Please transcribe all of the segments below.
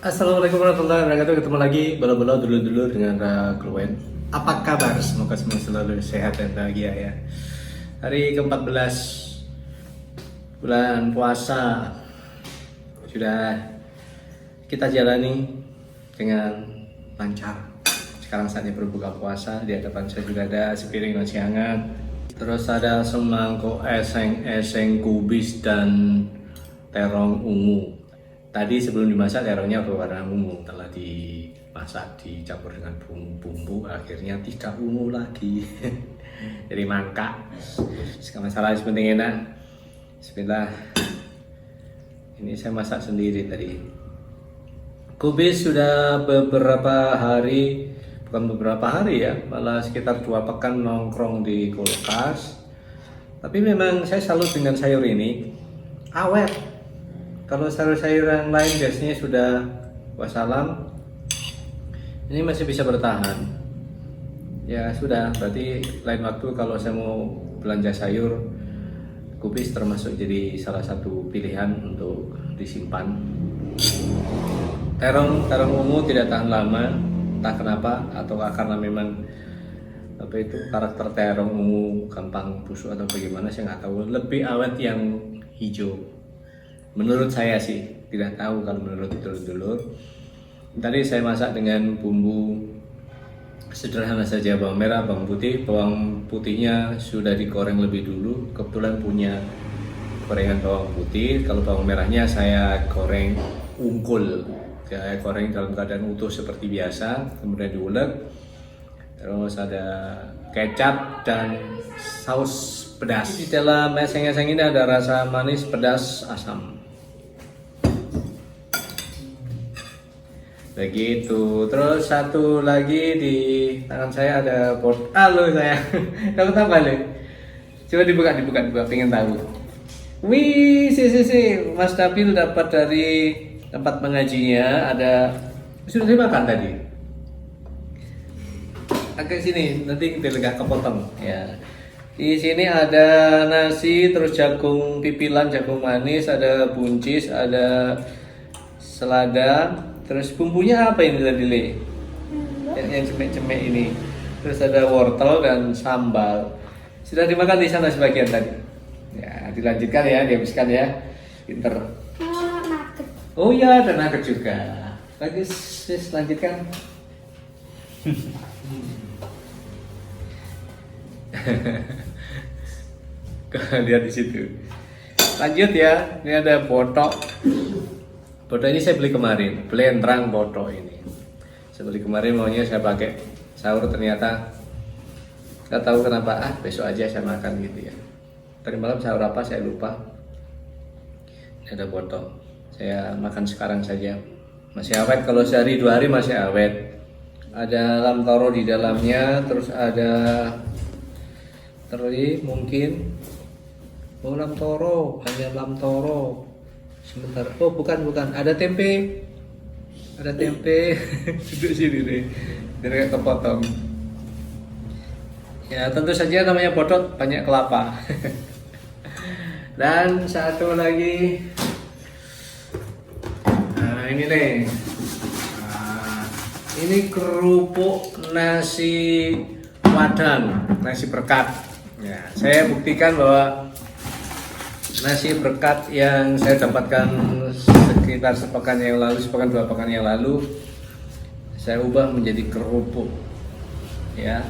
Assalamualaikum warahmatullahi wabarakatuh. Ketemu lagi belo-belo dulu-dulu dengan Kluen. Apa kabar? Semoga semua selalu sehat dan bahagia ya. Hari ke-14 bulan puasa sudah kita jalani dengan lancar. Sekarang saatnya berbuka puasa. Di hadapan saya juga ada sepiring nasi hangat. Terus ada semangkuk eseng-eseng kubis dan terong ungu. Tadi sebelum dimasak terongnya berwarna ungu, telah dimasak dicampur dengan bumbu-bumbu, akhirnya tidak ungu lagi. Jadi mangkak. Sekarang masalah penting enak. Bismillah. Ini saya masak sendiri tadi. Kubis sudah beberapa hari, bukan beberapa hari ya, malah sekitar 2 pekan nongkrong di kulkas. Tapi memang saya salut dengan sayur ini, awet. Kalau sayur-sayuran lain biasanya sudah wassalam, ini masih bisa bertahan. Ya sudah, berarti lain waktu kalau saya mau belanja sayur, kubis termasuk jadi salah satu pilihan untuk disimpan. Terong ungu tidak tahan lama, entah kenapa, atau karena memang karakter terong ungu gampang busuk atau bagaimana, saya nggak tahu. Lebih awet yang hijau. Menurut saya sih, tidak tahu kalau menurut dulur-dulur. Tadi saya masak dengan bumbu sederhana saja, bawang merah, bawang putih. Bawang putihnya sudah digoreng lebih dulu. Kebetulan punya gorengan bawang putih. Kalau bawang merahnya saya goreng unggul. Saya goreng dalam keadaan utuh seperti biasa, kemudian diulek. Terus ada kecap dan saus pedas. Di dalam eseng-eseng ini ada rasa manis, pedas, asam. Begitu. Terus satu lagi di tangan saya ada halo saya. Kamu tahu balik? Coba dibuka, pengen tahu. Wih, si Mas Nabil dapat dari tempat mengajinya, ada sudah dimakan tadi. Agak sini, nanti agak kepotong ya. Di sini ada nasi, terus jagung pipilan, jagung manis, ada buncis, ada selada. Terus bumbunya apa ini tadi, Le? Yang cemek-cemek ini. Terus ada wortel dan sambal. Sudah dimakan di sana sebagian tadi. Ya, dilanjutkan ya, dihabiskan ya. Pinter. Oh iya, ada nugget juga. Bagus, lanjutkan. Lihat di situ. Lanjut ya, ini ada botok. Botok ini saya beli kemarin, belendrang botok ini. Saya beli kemarin, maunya saya pakai sahur, ternyata nggak tahu kenapa, besok aja saya makan gitu ya. Tadi malam sahur apa saya lupa. Ini ada botok, saya makan sekarang saja. Masih awet, kalau sehari 2 hari masih awet. Ada lam toro di dalamnya, terus ada teri mungkin. Oh, lam toro, hanya lam toro. Sebentar, oh bukan, ada tempe. Duduk sini deh, biar gak kepotong. Ya tentu saja namanya botot, banyak kelapa. Dan satu lagi, nah ini nih, ini kerupuk nasi padang, nasi berkat. Ya, saya buktikan bahwa nasi berkat yang saya dapatkan sekitar sepekan 2 pekan yang lalu, saya ubah menjadi kerupuk ya,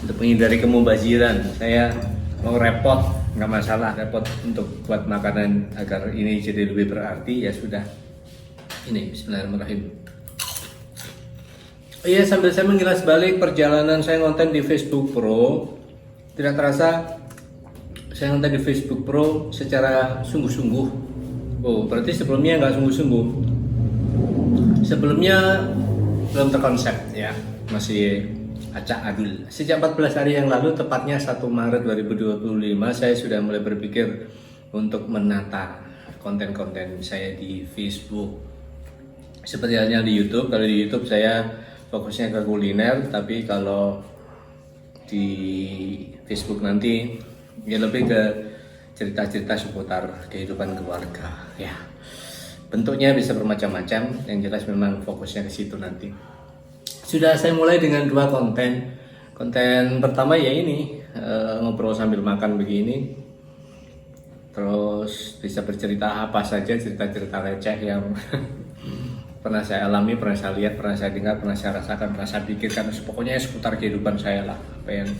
untuk menghindari kemubaziran. Saya mau repot, nggak masalah repot untuk buat makanan agar ini jadi lebih berarti, ya sudah. Ini bismillahirrahmanirrahim. Oh iya, sambil saya mengilas balik perjalanan saya ngonten di Facebook Pro, tidak terasa saya nonton di Facebook Pro secara sungguh-sungguh. Oh, berarti sebelumnya nggak sungguh-sungguh. Sebelumnya belum terkonsep ya, masih acak adul. Sejak 14 hari yang lalu, tepatnya 1 Maret 2025, saya sudah mulai berpikir untuk menata konten-konten saya di Facebook. Seperti halnya di YouTube. Kalau di YouTube saya fokusnya ke kuliner, tapi kalau di Facebook nanti ya lebih ke cerita-cerita seputar kehidupan keluarga ya. bentuknya bisa bermacam-macam, yang jelas memang fokusnya ke situ nanti. Sudah saya mulai dengan 2 konten. Konten pertama ya ini, ngobrol sambil makan begini, terus bisa bercerita apa saja, cerita-cerita receh yang pernah saya alami, pernah saya lihat, pernah saya dengar, pernah saya rasakan, pernah saya pikirkan, pokoknya seputar kehidupan saya lah, apa yang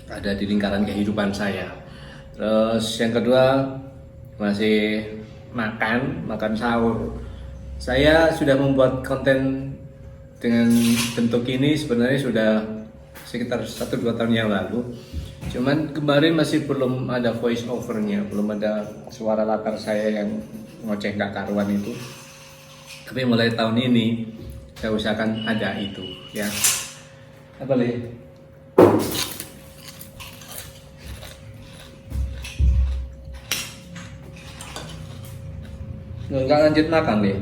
ada di lingkaran kehidupan saya. Terus yang kedua masih makan sahur. Saya sudah membuat konten dengan bentuk ini sebenarnya sudah sekitar 1-2 tahun yang lalu. Cuman kemarin masih belum ada voice overnya, belum ada suara latar saya yang ngoceh gak karuan itu. Tapi mulai tahun ini saya usahakan ada itu ya. Apa Le? Nggak lanjut makan Le?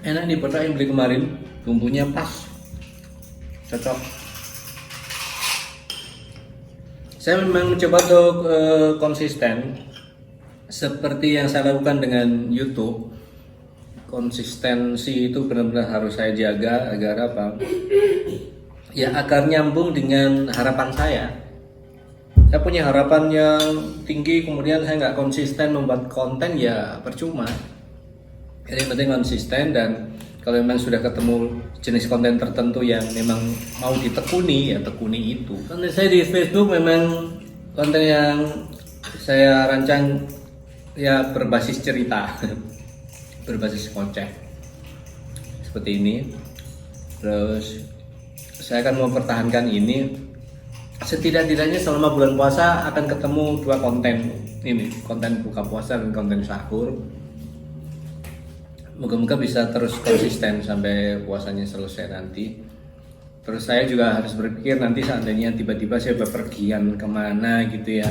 Enak nih pernah yang beli kemarin, bumbunya pas, cocok. Saya memang mencoba untuk konsisten seperti yang saya lakukan dengan YouTube. Konsistensi itu benar-benar harus saya jaga agar apa? Ya agar nyambung dengan harapan saya. Saya punya harapan yang tinggi, kemudian saya nggak konsisten membuat konten, ya percuma. Jadi yang penting konsisten, dan kalau memang sudah ketemu jenis konten tertentu yang memang mau ditekuni, ya tekuni itu. Konten saya di Facebook memang konten yang saya rancang ya berbasis cerita, berbasis kocek seperti ini. Terus saya akan mempertahankan ini. Setidak-tidaknya selama bulan puasa akan ketemu 2 konten ini, konten buka puasa dan konten sahur. Moga-moga bisa terus konsisten sampai puasanya selesai nanti. Terus saya juga harus berpikir nanti seandainya tiba-tiba saya bepergian kemana gitu ya,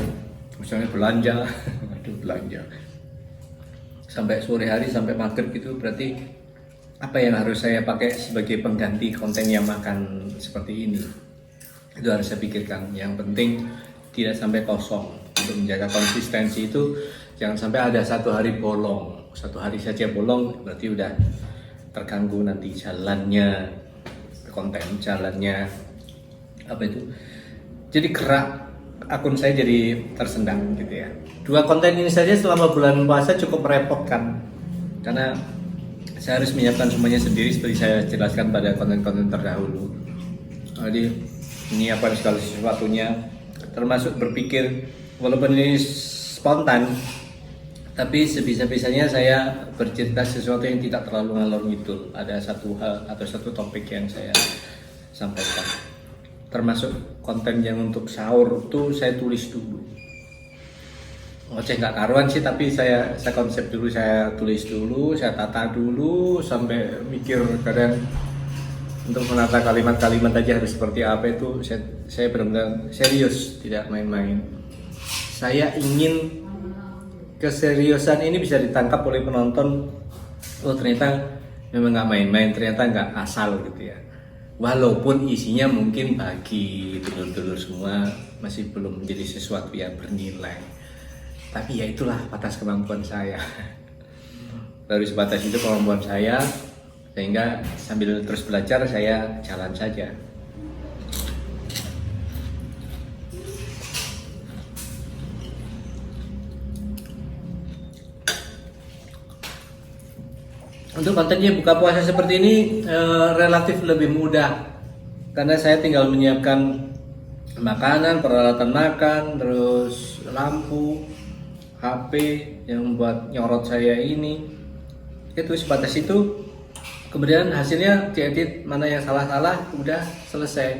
misalnya belanja, aduh belanja sampai sore hari, sampai maghrib gitu, berarti apa yang harus saya pakai sebagai pengganti konten yang makan seperti ini. Itu harus saya pikirkan. Yang penting tidak sampai kosong. Untuk menjaga konsistensi itu jangan sampai ada 1 hari bolong. 1 hari saja bolong berarti udah terganggu nanti jalannya konten, jalannya apa itu, jadi gerak akun saya jadi tersendat gitu ya. 2 konten ini saja selama bulan puasa cukup merepotkan, karena saya harus menyiapkan semuanya sendiri seperti saya jelaskan pada konten-konten terdahulu. Jadi ini apa segala sesuatunya, termasuk berpikir, walaupun ini spontan, tapi sebisa-bisanya saya bercerita sesuatu yang tidak terlalu ngalor ngidul. Ada satu hal atau satu topik yang saya sampaikan. Termasuk konten yang untuk sahur itu saya tulis dulu. Ngoceh nggak karuan sih, tapi saya konsep dulu, saya tulis dulu, saya tata dulu sampai mikir kadang untuk menata kalimat-kalimat aja harus seperti apa itu. Saya benar-benar serius, tidak main-main. Saya ingin keseriusan ini bisa ditangkap oleh penonton. Oh ternyata memang nggak main-main, ternyata nggak asal gitu ya. Walaupun isinya mungkin bagi dulur-dulur semua masih belum menjadi sesuatu yang bernilai, tapi ya itulah batas kemampuan saya. Baru sebatas itu kemampuan saya, sehingga sambil terus belajar saya jalan saja. Untuk kontennya buka puasa seperti ini relatif lebih mudah, karena saya tinggal menyiapkan makanan, peralatan makan, terus lampu, HP yang buat nyorot saya ini. Itu sebatas itu. Kemudian hasilnya diedit, mana yang salah-salah udah selesai.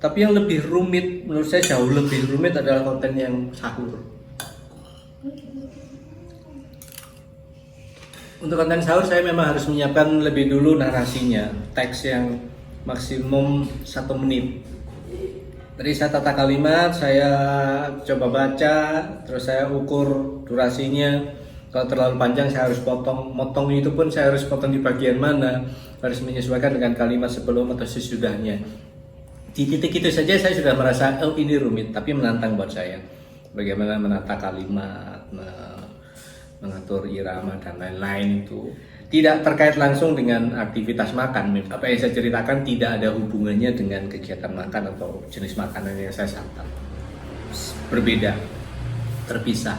Tapi yang lebih rumit, menurut saya jauh lebih rumit adalah konten yang sahur. Untuk konten sahur saya memang harus menyiapkan lebih dulu narasinya, teks yang maksimum 1 menit. Jadi saya tata kalimat, saya coba baca, terus saya ukur durasinya. Kalau terlalu panjang saya harus potong itu pun saya harus potong di bagian mana. harus menyesuaikan dengan kalimat sebelum atau sesudahnya. Di titik itu saja saya sudah merasa, oh ini rumit, tapi menantang buat saya. Bagaimana menata kalimat, mengatur irama dan lain-lain itu tidak terkait langsung dengan aktivitas makan. Apa yang saya ceritakan tidak ada hubungannya dengan kegiatan makan atau jenis makanan yang saya santap. Berbeda, terpisah.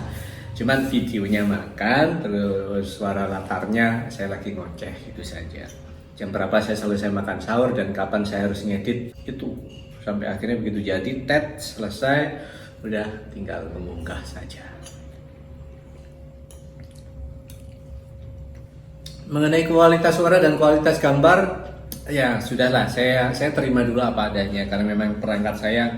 Cuman videonya makan, terus suara latarnya saya lagi ngoceh, itu saja. Jam berapa saya selesai makan sahur dan kapan saya harus ngedit, itu. Sampai akhirnya begitu jadi, selesai, udah tinggal mengunggah saja. Mengenai kualitas suara dan kualitas gambar, ya sudahlah, saya terima dulu apa adanya, karena memang perangkat saya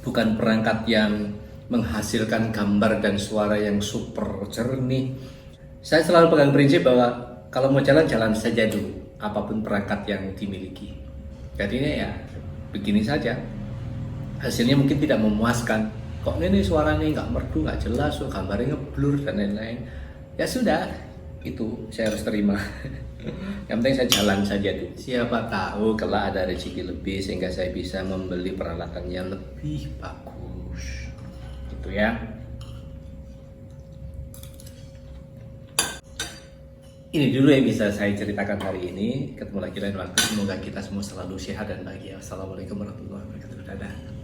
bukan perangkat yang menghasilkan gambar dan suara yang super jernih. Saya selalu pegang prinsip bahwa kalau mau jalan saja dulu, apapun perangkat yang dimiliki. Jadinya ya begini saja. Hasilnya mungkin tidak memuaskan. Kok ini suaranya nggak merdu, nggak jelas, gambarnya ngeblur dan lain-lain. Ya sudah, itu saya harus terima. Yang penting saya jalan saja dulu. Siapa tahu kelak ada rezeki lebih sehingga saya bisa membeli peralatan yang lebih bagus. Gitu ya. Ini dulu yang bisa saya ceritakan hari ini. Ketemu lagi lain waktu. Semoga kita semua selalu sehat dan bahagia. Assalamualaikum warahmatullahi wabarakatuh. Dadah.